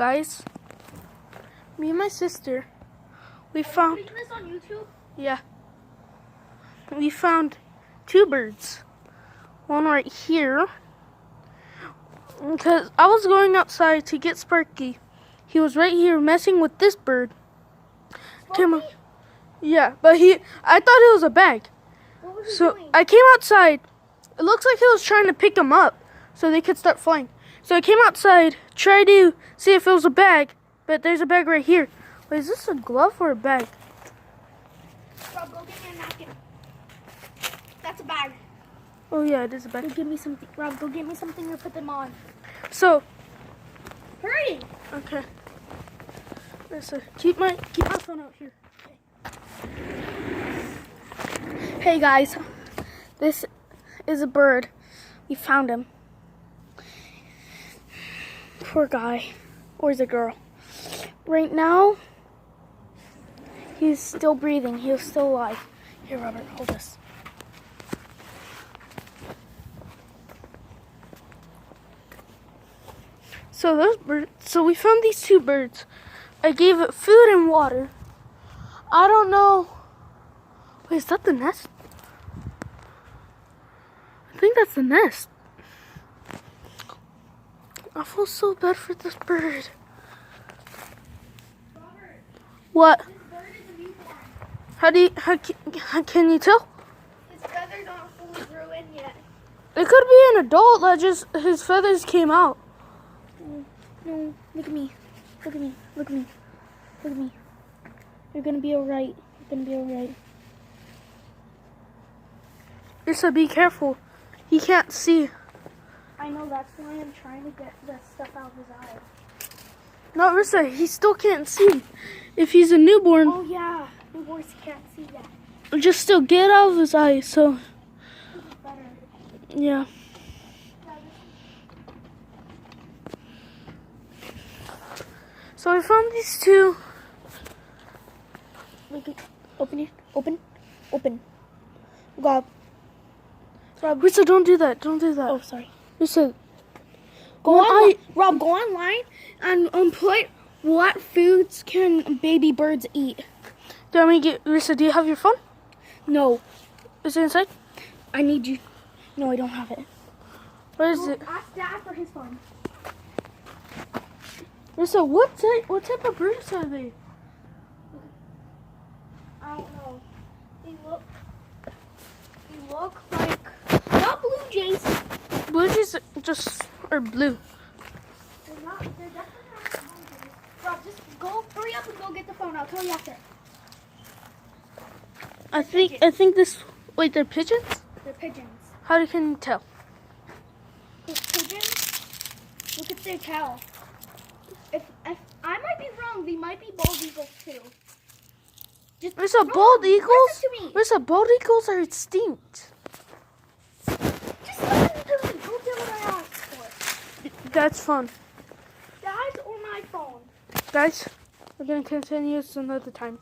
guys. Me and my sister, we found. Are you making this on YouTube? Yeah. We found two birds. One right here. Because I was going outside to get Sparky. He was right here messing with this bird. Sparky? Yeah, but I thought it was a bag. What was he So doing? I came outside. It looks like he was trying to pick them up so they could start flying. So I came outside, tried to see if it was a bag, but there's a bag right here. Wait, is this a glove or a bag? Rob, go get me a napkin. That's a bag. Oh yeah, it is a bag. Go get me something. Rob, go get me something to put them on. So, Hurry! okay. Listen, keep my phone out here. Hey guys, this is a bird. We found him. Poor guy, or is it a girl? Right now, he's still breathing. He's still alive. Here, Robert, hold this. So we found these two birds. I gave it food and water. I don't know. Wait, is that the nest? I think that's the nest. I feel so bad for this bird. Robert, What? this bird is a newborn. How can you tell? His feathers aren't fully grew in yet. It could be an adult that just his feathers came out. No, look at me. Look at me. Look at me. Look at me. You're gonna be alright. You're gonna be alright. Issa, be careful. He can't see. I know, that's why I'm trying to get the stuff out of his eye. No, Rissa, he still can't see. If he's a newborn, Oh yeah, newborns can't see that. just still get out of his eyes. So, This is better. yeah. So we found these two. Look at, open it. Open. Open. Rob. Rissa, don't do that. Don't do that. Oh, sorry. Rissa, Go when online. Rob, go online and put what foods can baby birds eat. do you want me to get Rissa? Do you have your phone? No, Is it inside? I need you. No, I don't have it. Where is it? Ask Dad for his phone. Rissa, what type of birds are they? I don't know. They look like not blue jays. Blue jays just are blue. They're definitely not blue jays. Rob, just go, hurry up and go get the phone. I'll tell you after. I think this. Wait, they're pigeons? They're pigeons. How can you tell? Those pigeons, look at their tail. If I might be wrong, they might be bald eagles too. Just Rissa, Rob, bald eagles? Listen to me. Rissa, bald eagles are extinct. Just listen to me. Go do what I asked for. That's fun. Dad's or my phone. Guys, we're going to continue this another time.